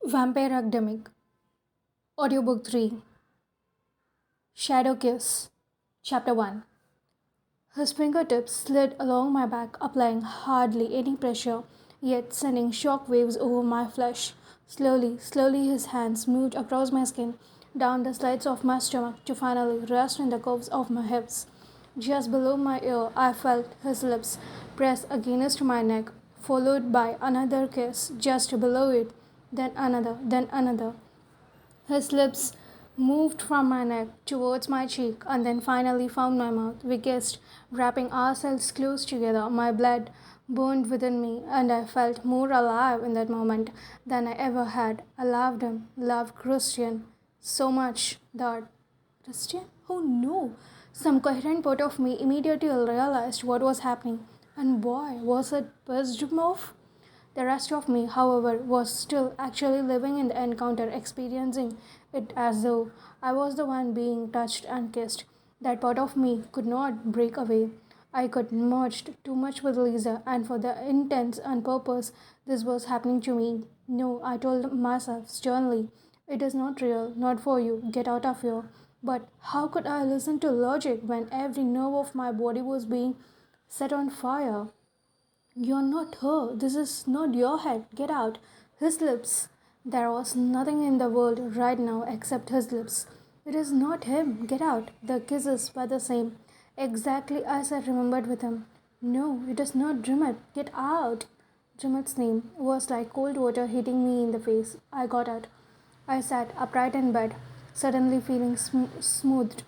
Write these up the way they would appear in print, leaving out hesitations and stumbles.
Vampire Academic, Audiobook 3, ShadowKiss, Chapter 1. His fingertips slid along my back, applying hardly any pressure, yet sending shock waves over my flesh. Slowly, slowly, his hands moved across my skin, down the slides of my stomach, to finally rest in the curves of my hips. Just below my ear, I felt his lips press against my neck, followed by another kiss just below it, then another, then another. His lips moved from my neck towards my cheek and then finally found my mouth. We kissed, wrapping ourselves close together. My blood burned within me, and I felt more alive in that moment than I ever had. I loved him, loved Christian so much that. Christian? Oh no! Some coherent part of me immediately realized what was happening, and boy, was it pissed off! The rest of me, however, was still actually living in the encounter, experiencing it as though I was the one being touched and kissed. That part of me could not break away. I got merged too much with Lisa, and for the intents and purpose this was happening to me. No, I told myself sternly, it is not real, not for you, get out of here. But how could I listen to logic when every nerve of my body was being set on fire? You're not her. This is not your head. Get out. His lips. There was nothing in the world right now except his lips. It is not him. Get out. The kisses were the same. Exactly as I remembered with him. No, it is not Dreamet. Get out. Dreamet's name was like cold water hitting me in the face. I got out. I sat upright in bed, suddenly feeling smoothed.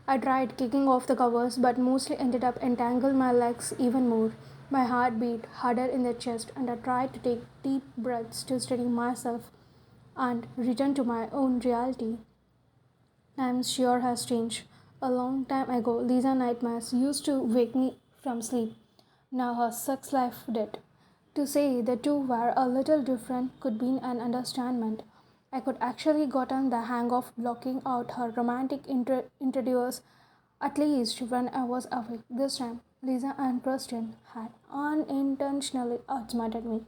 I tried kicking off the covers, but mostly ended up entangled my legs even more. My heart beat harder in the chest, and I tried to take deep breaths to steady myself and return to my own reality. Time sure has changed. A long time ago, Lisa nightmares used to wake me from sleep. Now her sex life did. To say the two were a little different could be an understatement. I could actually gotten the hang of blocking out her romantic introducers at least when I was awake. This time, Lisa and Christian had unintentionally outsmarted me.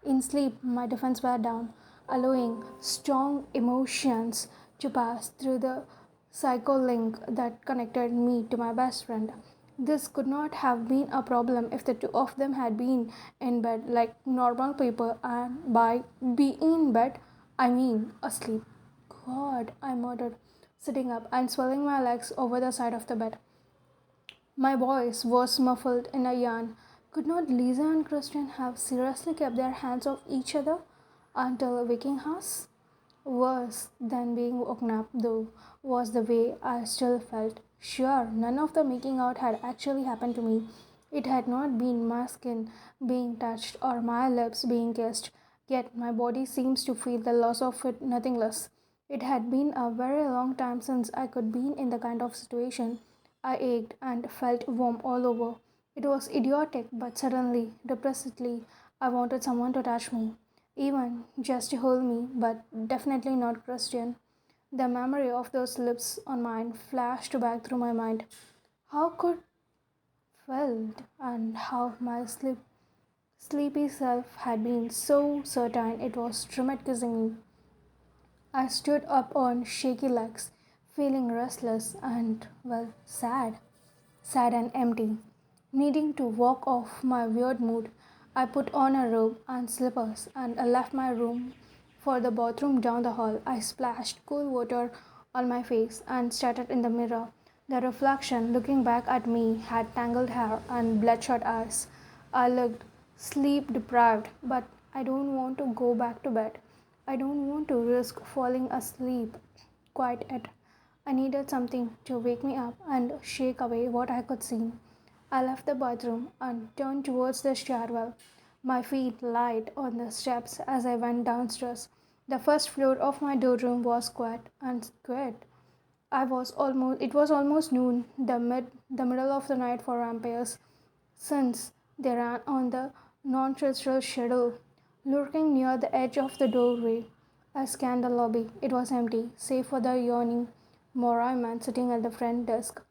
In sleep, my defenses were down, allowing strong emotions to pass through the psycho link that connected me to my best friend. This could not have been a problem if the two of them had been in bed like normal people, and by being in bed, I mean asleep. God, I muttered, sitting up and swelling my legs over the side of the bed. My voice was muffled in a yawn. Could not Lisa and Christian have seriously kept their hands off each other until waking us? Worse than being woken up, though, was the way I still felt. Sure, none of the making out had actually happened to me. It had not been my skin being touched or my lips being kissed, yet my body seems to feel the loss of it nothing less. It had been a very long time since I could be in the kind of situation. I ached and felt warm all over. It was idiotic, but suddenly, depressedly, I wanted someone to touch me. Even just to hold me, but definitely not Christian. The memory of those lips on mine flashed back through my mind. How could felt and how my sleepy self had been so certain it was Trumet kissing me. I stood up on shaky legs, feeling restless and, well, sad. Sad and empty. Needing to walk off my weird mood, I put on a robe and slippers and I left my room for the bathroom down the hall. I splashed cool water on my face and started in the mirror. The reflection looking back at me had tangled hair and bloodshot eyes. I looked sleep deprived, but I don't want to go back to bed. I don't want to risk falling asleep quite yet. I needed something to wake me up and shake away what I could see. I left the bathroom and turned towards the stairwell, my feet light on the steps as I went downstairs. The first floor of my dorm was quiet and quiet. It was almost noon, the middle of the night for vampires, since they ran on the non-terrestrial shadow. Lurking near the edge of the doorway, I scanned the lobby. It was empty, save for the yawning Morai man sitting at the front desk.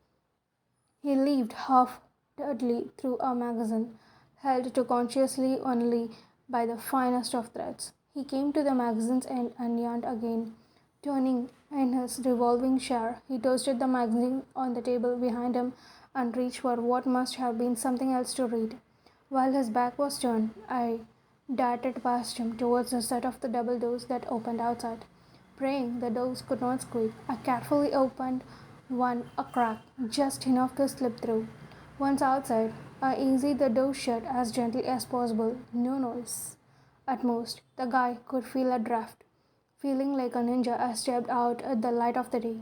He leafed half-heartedly through a magazine, held to consciously only by the finest of threads. He came to the magazine's end and yawned again. Turning in his revolving chair, he toasted the magazine on the table behind him and reached for what must have been something else to read. While his back was turned, I darted past him towards the set of the double doors that opened outside. Praying the doors could not squeak, I carefully opened one a crack, just enough to slip through. Once outside, I eased the door shut as gently as possible. No noise. At most, the guy could feel a draft. Feeling like a ninja, I stepped out at the light of the day.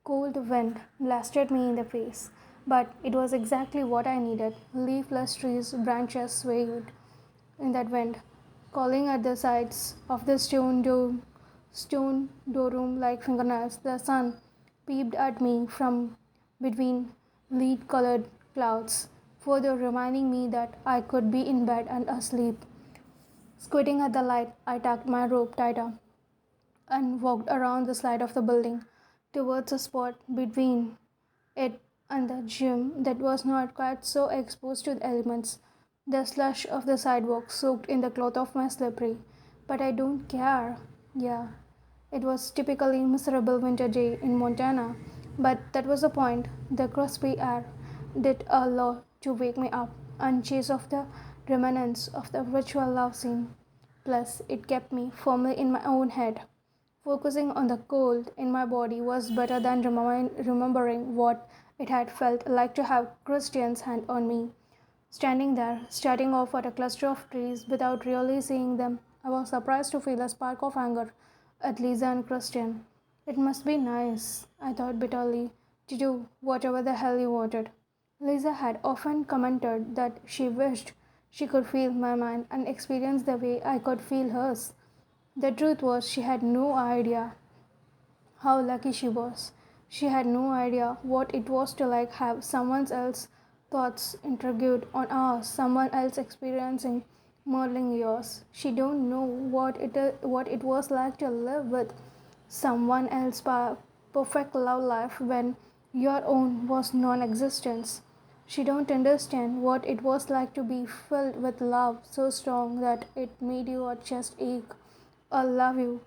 Cold wind blasted me in the face, but it was exactly what I needed. Leafless trees' branches swayed in that wind, calling at the sides of the stone door room like fingernails. The sun peeped at me from between lead colored clouds, further reminding me that I could be in bed and asleep. Squinting at the light, I tucked my robe tighter and walked around the side of the building towards a spot between it and the gym that was not quite so exposed to the elements. The slush of the sidewalk soaked in the cloth of my slippery. But I don't care. Yeah, it was typically miserable winter day in Montana, but that was the point. The crispy air did a lot to wake me up and chase off the remnants of the ritual love scene. Plus, it kept me firmly in my own head. Focusing on the cold in my body was better than remembering what it had felt like to have Christian's hand on me. Standing there, staring off at a cluster of trees without really seeing them, I was surprised to feel a spark of anger at Lisa and Christian. It must be nice, I thought bitterly, to do whatever the hell you wanted. Lisa had often commented that she wished she could feel my mind and experience the way I could feel hers. The truth was, she had no idea how lucky she was. She had no idea what it was to like have someone else's thoughts intrigued on ours, someone else experiencing modeling yours. She don't know what it was like to live with someone else's perfect love life when your own was non-existence. She don't understand what it was like to be filled with love so strong that it made your chest ache. A love you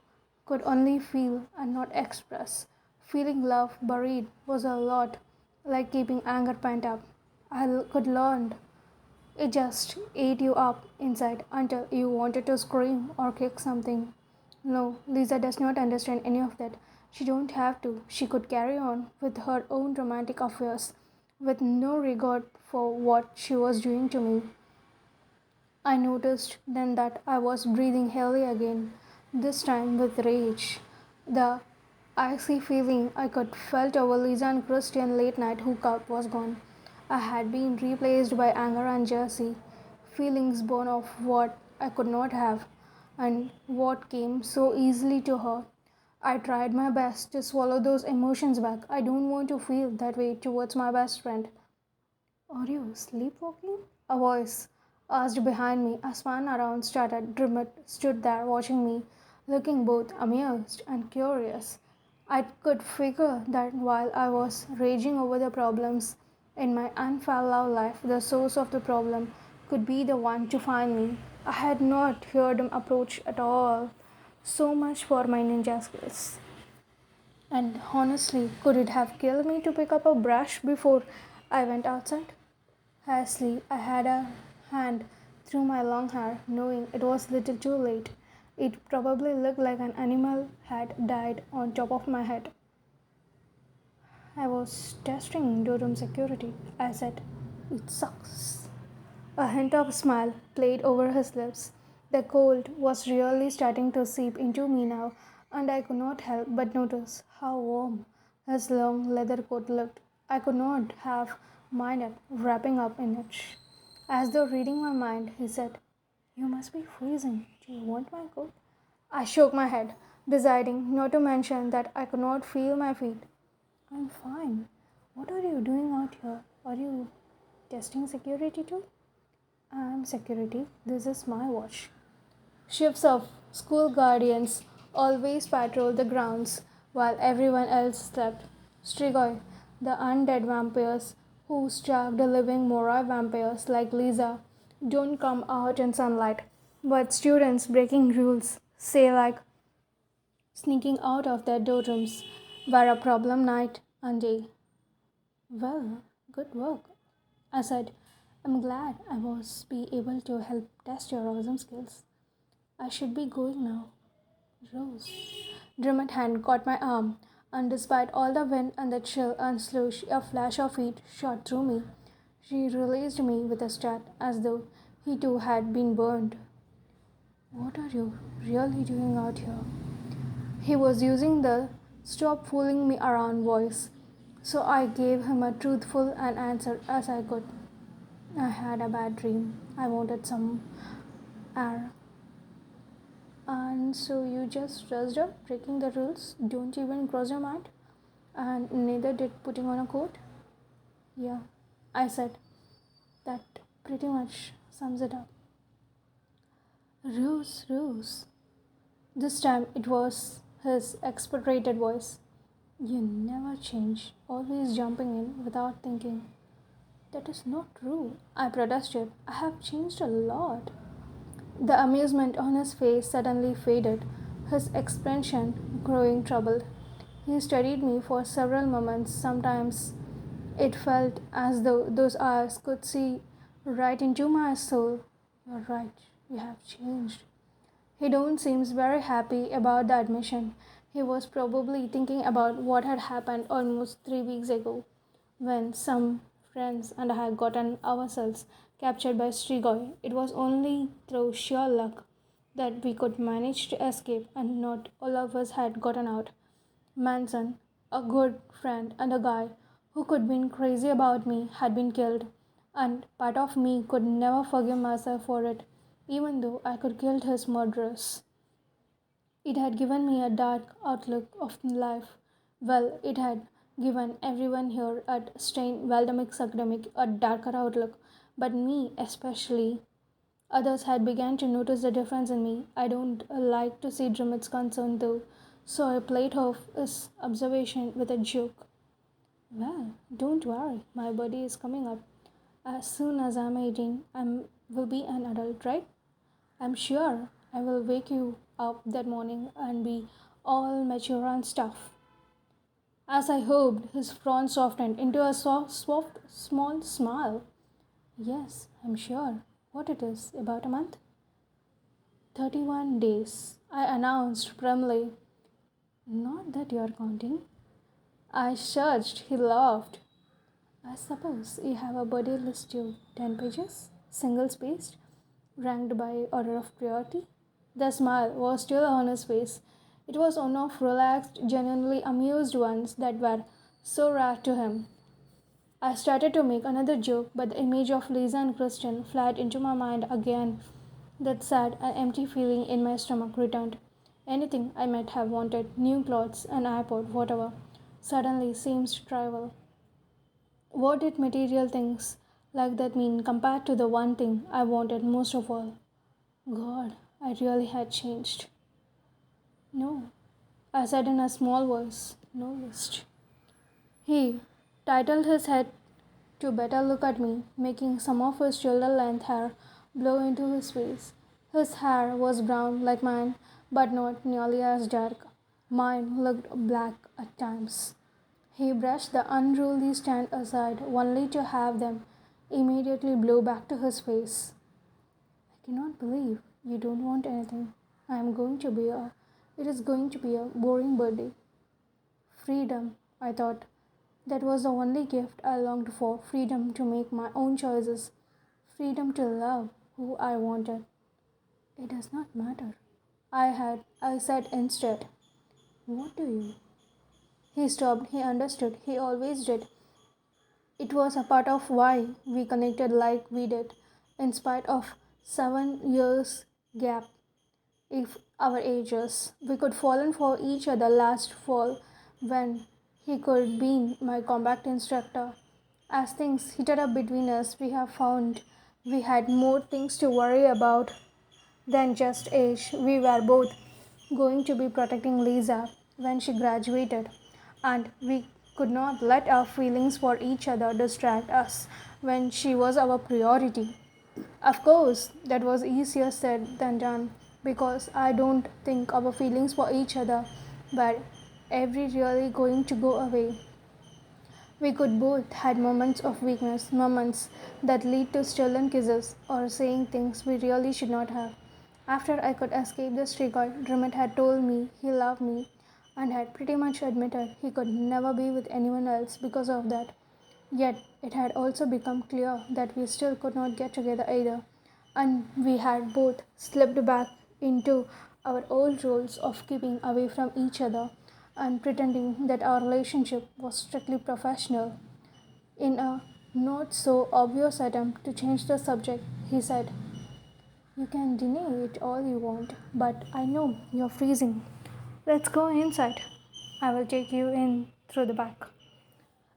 could only feel and not express. Feeling love buried was a lot like keeping anger pent up. Could learn. It just ate you up inside until you wanted to scream or kick something. No, Lisa does not understand any of that. She don't have to. She could carry on with her own romantic affairs with no regard for what she was doing to me. I noticed then that I was breathing heavily again, this time with rage. The icy feeling I could felt over Lisa and Christian late night hookup was gone. I had been replaced by anger and jealousy, feelings born of what I could not have and what came so easily to her. I tried my best to swallow those emotions back. I don't want to feel that way towards my best friend. Are you sleepwalking? A voice asked behind me. I spun around, started, Dermot stood there watching me, looking both amused and curious. I could figure that while I was raging over the problems in my unfair love life, the source of the problem could be the one to find me. I had not heard him approach at all. So much for my ninja skills. And honestly, could it have killed me to pick up a brush before I went outside? Hastily, I had a hand through my long hair, knowing it was little too late. It probably looked like an animal had died on top of my head. I was testing Durham security, I said. It sucks. A hint of a smile played over his lips. The cold was really starting to seep into me now, and I could not help but notice how warm his long leather coat looked. I could not have minded wrapping up in it. As though reading my mind, he said, You must be freezing. Do you want my coat? I shook my head, deciding not to mention that I could not feel my feet. I'm fine. What are you doing out here? Are you testing security too? I'm security. This is my watch. Shifts of school guardians always patrol the grounds while everyone else slept. Strigoi, the undead vampires who starve the living Morai vampires like Lisa, don't come out in sunlight. But students breaking rules say like sneaking out of their dormrooms were a problem night and day. Well, good work. I said, I'm glad I was be able to help test your awesome skills. I should be going now. Rose. Dermot hand caught my arm, and despite all the wind and the chill and slush, a flash of heat shot through me. She released me with a start, as though he too had been burned. What are you really doing out here? He was using the stop fooling me around voice, so I gave him a truthful an answer as I could. I had a bad dream. I wanted some air. And so you just dressed up, breaking the rules, don't even cross your mind? And neither did putting on a coat? Yeah, I said. That pretty much sums it up. Rose, Rose. This time it was his expectorated voice. You never change, always jumping in without thinking. That is not true, I protested. I have changed a lot. The amusement on his face suddenly faded, his expression growing troubled. He studied me for several moments. Sometimes it felt as though those eyes could see right into my soul. You're right, you have changed. He don't seems very happy about the admission. He was probably thinking about what had happened almost 3 weeks ago, when some friends and I had gotten ourselves captured by Strigoi. It was only through sheer luck that we could manage to escape, and not all of us had gotten out. Manson, a good friend and a guy who could been crazy about me, had been killed, and part of me could never forgive myself for it, even though I could kill his murderers. It had given me a dark outlook of life. Well, it had given everyone here at Strain Valdemix Academic a darker outlook, but me especially. Others had begun to notice the difference in me. I don't like to see Drummond's concern though, so I played off his observation with a joke. Well, don't worry, my birthday is coming up. As soon as I'm 18, I will be an adult, right? I'm sure I will wake you up that morning and be all mature and stuff. As I hoped, his frown softened into a soft, small smile. Yes, I'm sure. What it is, about a month? 31 days, I announced primly. Not that you're counting. I searched, he laughed. I suppose you have a body list of 10 pages, single spaced, ranked by order of priority. The smile was still on his face. It was one of relaxed, genuinely amused ones that were so rare to him. I started to make another joke, but the image of Lisa and Christian flashed into my mind again. That sad and empty feeling in my stomach returned. Anything I might have wanted, new clothes, an iPod, whatever, suddenly seems trivial. What did material things like that mean compared to the one thing I wanted most of all? God, I really had changed. No, I said in a small voice, no list. He titled his head to better look at me, making some of his shoulder length hair blow into his face. His hair was brown like mine, but not nearly as dark. Mine looked black at times. He brushed the unruly stand aside, only to have them immediately blow back to his face. I cannot believe you don't want anything. It is going to be a boring birthday. Freedom, I thought. That was the only gift I longed for, freedom to make my own choices, freedom to love who I wanted. It does not matter. I said instead. What do you? He stopped, he understood, he always did. It was a part of why we connected like we did, in spite of 7 years gap if our ages. We could fallen for each other last fall when he could be my combat instructor. As things heated up between us, we have found we had more things to worry about than just age. We were both going to be protecting Lisa when she graduated, and we could not let our feelings for each other distract us when she was our priority. Of course, that was easier said than done. because I don't think our feelings for each other were ever really going to go away. We could both had moments of weakness, moments that lead to stolen kisses or saying things we really should not have. After I could escape the trigger, Drummond had told me he loved me and had pretty much admitted he could never be with anyone else because of that. Yet it had also become clear that we still could not get together either, and we had both slipped back into our old roles of keeping away from each other and pretending that our relationship was strictly professional. In a not so obvious attempt to change the subject, he said, "You can deny it all you want, but I know you're freezing. Let's go inside. I will take you in through the back."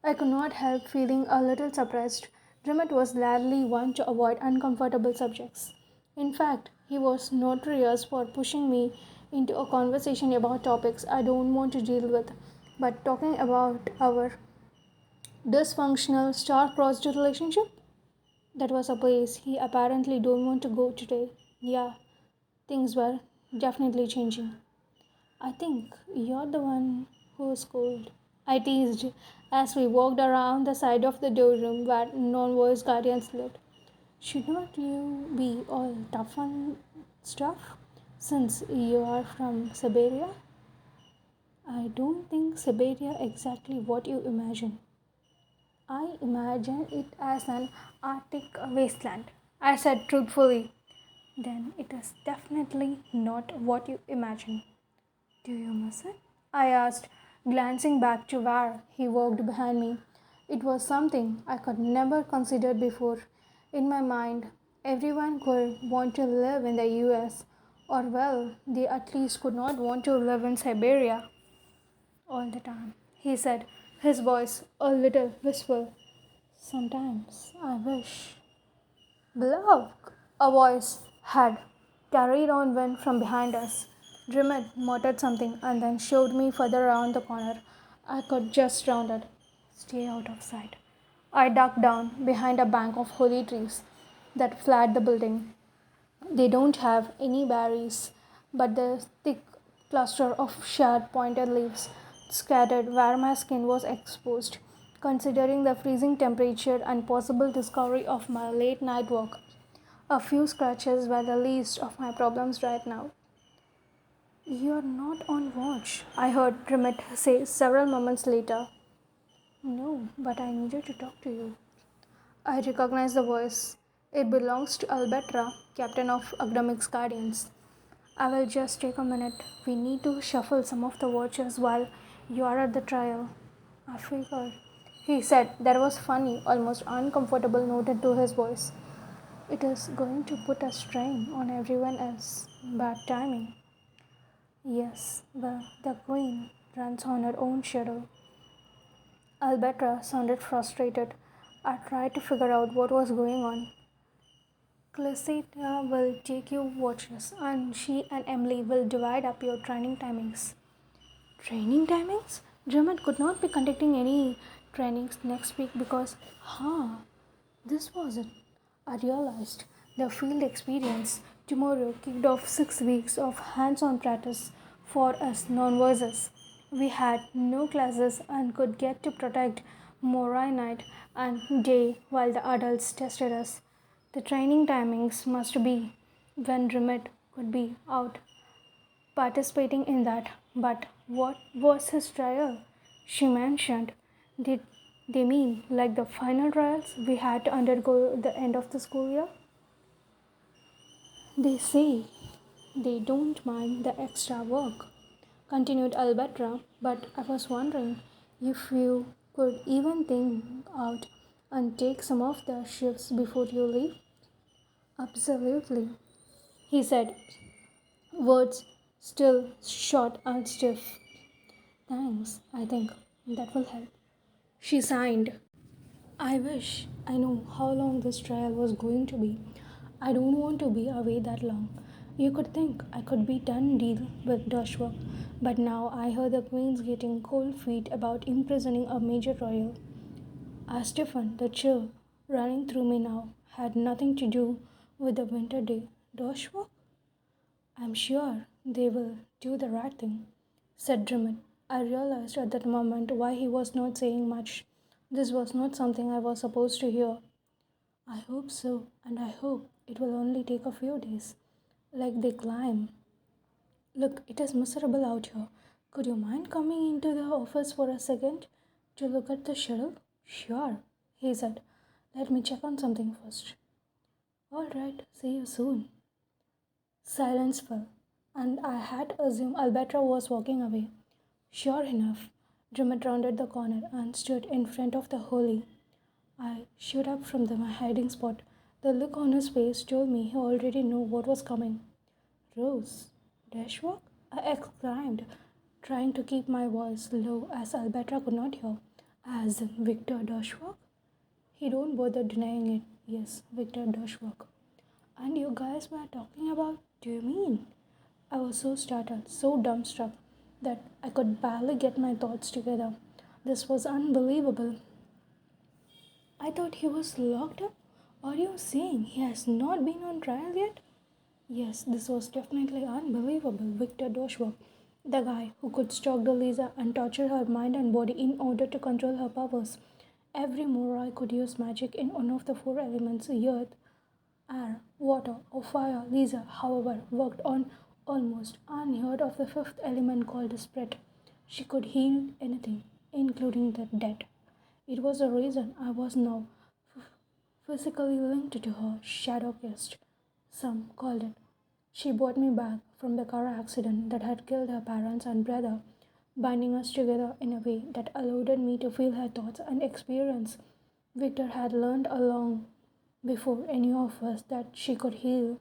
I could not help feeling a little surprised. Drummond was gladly one to avoid uncomfortable subjects. In fact, he was notorious for pushing me into a conversation about topics I don't want to deal with. But talking about our dysfunctional star-crossed relationship, that was a place he apparently don't want to go today. Yeah, things were definitely changing. "I think you're the one who's cold," I teased as we walked around the side of the doorroom where non-voice guardians lived. "Should not you be all tough and stuff since you are from Siberia?" "I don't think Siberia exactly what you imagine. I imagine it as an Arctic wasteland," I said truthfully. "Then it is definitely not what you imagine. Do you miss it?" I asked, glancing back to where he walked behind me. It was something I could never consider before. In my mind, everyone could want to live in the US, or well, they at least could not want to live in Siberia all the time, he said, his voice a little wistful. "Sometimes I wish." "Beloved," a voice had carried on when from behind us. Drummond muttered something and then shoved me further around the corner. I could just round it. "Stay out of sight." I ducked down behind a bank of holly trees that flanked the building. They don't have any berries, but the thick cluster of sharp pointed leaves scattered where my skin was exposed. Considering the freezing temperature and possible discovery of my late night walk, a few scratches were the least of my problems right now. "You're not on watch," I heard Trimmet say several moments later. "No, but I needed to talk to you." I recognized the voice. It belongs to Albetra, captain of Academics Guardians. "I will just take a minute. We need to shuffle some of the watches while you are at the trial." "I figured," he said. There was funny, almost uncomfortable note to his voice. "It is going to put a strain on everyone else. Bad timing." "Yes, well, the queen runs on her own shadow." Albetra sounded frustrated. I tried to figure out what was going on. "Clisita will take you watches, and she and Emily will divide up your training timings." Training timings? Drummond could not be conducting any trainings next week because, this was it. I realized the field experience tomorrow kicked off 6 weeks of hands on practice for us non voices. We had no classes and could get to protect Morai night and day while the adults tested us. The training timings must be when Drummond could be out participating in that. But what was his trial? She mentioned. Did they mean like the final trials we had to undergo at the end of the school year? "They say they don't mind the extra work," continued Alberta, "but I was wondering if you could even think out and take some of the shifts before you leave." "Absolutely," he said, words still short and stiff. "Thanks, I think that will help." She signed. "I wish I knew how long this trial was going to be. I don't want to be away that long. You could think I could be done deal with Dutch work, but now I hear the Queen's getting cold feet about imprisoning a major royal." I stiffened. The chill running through me now had nothing to do with the winter day. "Dutch work?" I'm sure they will do the right thing, said Drummond. I realized at that moment why he was not saying much. This was not something I was supposed to hear. I hope so, and I hope it will only take a few days. Like they climb. Look, it is miserable out here. Could you mind coming into the office for a second to look at the schedule? Sure, he said. Let me check on something first. All right, see you soon. Silence fell, and I had assumed Alberta was walking away. Sure enough, Drummond rounded the corner and stood in front of the Holy. I shot up from my hiding spot. The look on his face told me he already knew what was coming. Rose, Dashwalk? I exclaimed, trying to keep my voice low as Alberta could not hear. As in Victor Dashwalk? He don't bother denying it. Yes, Victor Dashwalk. And you guys were talking about? Do you mean? I was so startled, so dumbstruck, that I could barely get my thoughts together. This was unbelievable. I thought he was locked up. Are you saying he has not been on trial yet? Yes, this was definitely unbelievable. Victor Doshwa, the guy who could stalk the Lisa and torture her mind and body in order to control her powers. Every Morai could use magic in one of the four elements earth, air, water, or fire. Lisa, however, worked on almost unheard of the fifth element called spirit. She could heal anything, including the dead. It was the reason I was now physically linked to her, ShadowKiss, some called it. She brought me back from the car accident that had killed her parents and brother, binding us together in a way that allowed me to feel her thoughts and experience. Victor had learned long before any of us that she could heal,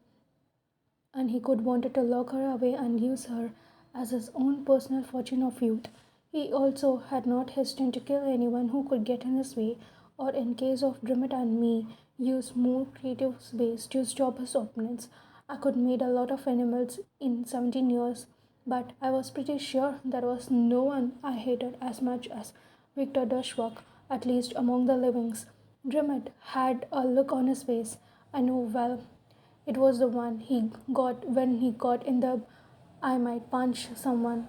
and he could wanted to lock her away and use her as his own personal fortune of youth. He also had not hesitated to kill anyone who could get in his way, or in case of Drummond and me, use more creative ways to stop his opponents. I could made a lot of animals in 17 years, but I was pretty sure there was no one I hated as much as Victor Dashwalk, at least among the livings. Drummond had a look on his face. I know well it was the one he got when he got in the I might punch someone.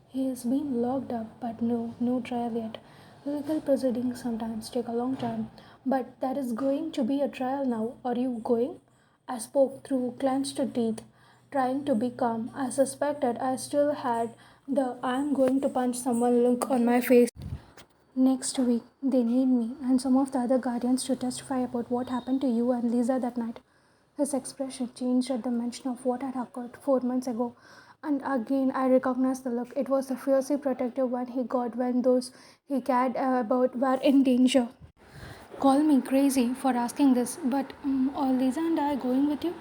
He is being locked up, but no trial yet. Legal proceedings sometimes take a long time, but there is going to be a trial now. Are you going? I spoke through clenched teeth, trying to be calm. I suspected I still had the I am going to punch someone look on my face. Next week, they need me and some of the other guardians to testify about what happened to you and Lisa that night. His expression changed at the mention of what had occurred 4 months ago, and again I recognized the look. It was the fiercely protective one he got when those he cared about were in danger. Call me crazy for asking this, but are Lisa and I going with you?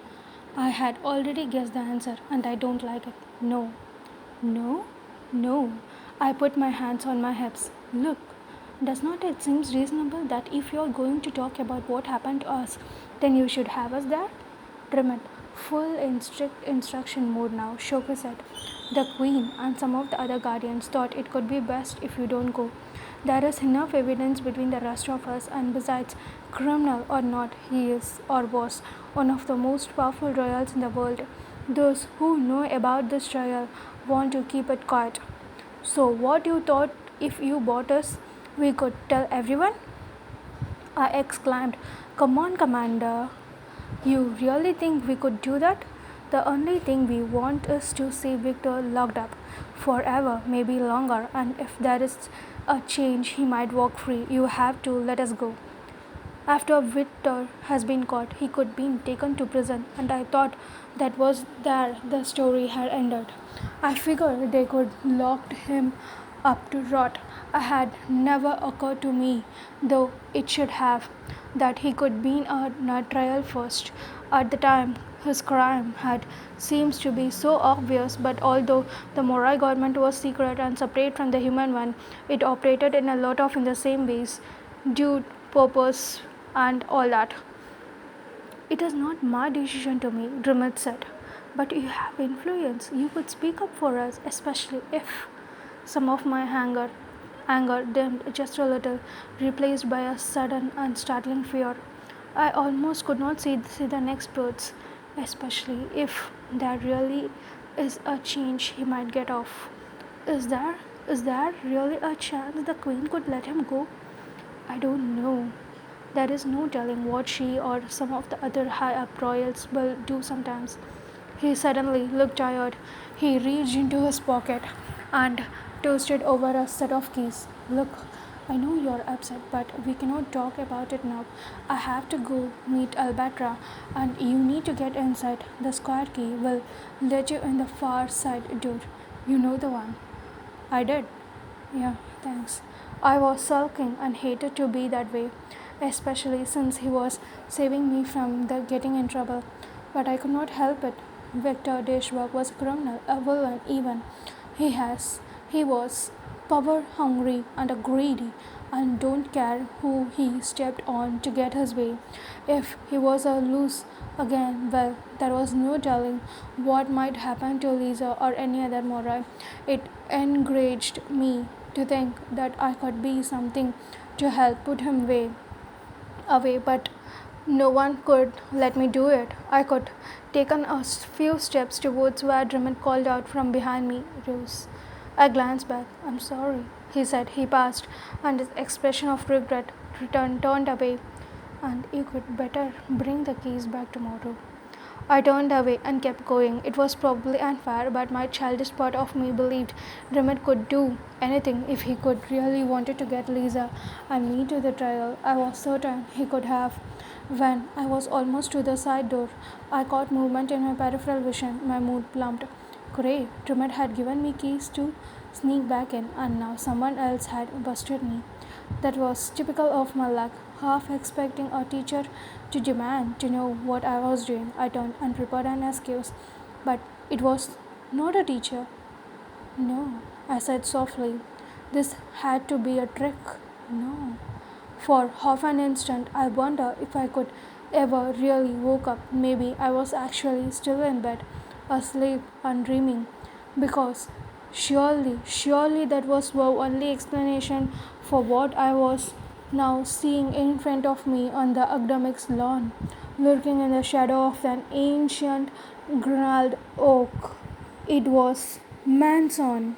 I had already guessed the answer, and I don't like it. No. No? No. I put my hands on my hips. Look, does not it seem reasonable that if you are going to talk about what happened to us, then you should have us there? Trim full in strict instruction mode now, Shoka said. The Queen and some of the other guardians thought it could be best if you don't go. There is enough evidence between the rest of us, and besides, criminal or not, he is or was one of the most powerful royals in the world. Those who know about this trial want to keep it quiet. So, what you thought if you bought us, we could tell everyone? I exclaimed. Come on, Commander. You really think we could do that? The only thing we want is to see Victor locked up forever, maybe longer, and if there is a change he might walk free. You have to let us go. After Victor has been caught, he could be taken to prison, and I thought that was there the story had ended. I figured they could lock him up to rot. It had never occurred to me, though it should have, that he could be in a trial first. At the time, his crime had seems to be so obvious, but although the Morai government was secret and separate from the human one, it operated in a lot of in the same ways, due purpose and all that. It is not my decision to make, Drummond said. But you have influence. You could speak up for us, especially if some of my anger dimmed just a little, replaced by a sudden and startling fear. I almost could not see the next words, especially if There really is a chance he might get off. Is there? Is there really a chance the Queen could let him go? I don't know. There is no telling what she or some of the other high up royals will do sometimes. He suddenly looked tired. He reached into his pocket and toasted over a set of keys. Look, I know you're upset, but we cannot talk about it now. I have to go meet Albatra, and you need to get inside. The square key will let you in the far side door. You know the one. I did. Yeah, thanks. I was sulking and hated to be that way, especially since he was saving me from the getting in trouble. But I could not help it. Victor Deshwak was a criminal, a villain even. He has he was power hungry and a greedy and don't care who he stepped on to get his way. If he was a loose again, well, there was no telling what might happen to Lisa or any other Morai. It enraged me to think that I could be something to help put him away, but no one could let me do it. I could taken a few steps towards where Drummond called out from behind me, Rose. I glanced back. I'm sorry, he said. He passed, and his expression of regret turned away. And you could better bring the keys back tomorrow. I turned away and kept going. It was probably unfair, but my childish part of me believed Drummond could do anything if he could really wanted to get Lisa and me to the trial. I was certain he could have. When I was almost to the side door, I caught movement in my peripheral vision. My mood plumped. Great, Drummond had given me keys to sneak back in, and now someone else had busted me. That was typical of my luck. Half expecting a teacher to demand to know what I was doing, I turned and prepared an excuse. But it was not a teacher. No, I said softly. This had to be a trick. No. For half an instant, I wondered if I could ever really woke up. Maybe I was actually still in bed, asleep and dreaming. Because surely that was the only explanation for what I was now seeing in front of me on the academics lawn, lurking in the shadow of an ancient gnarled oak. It was Manson.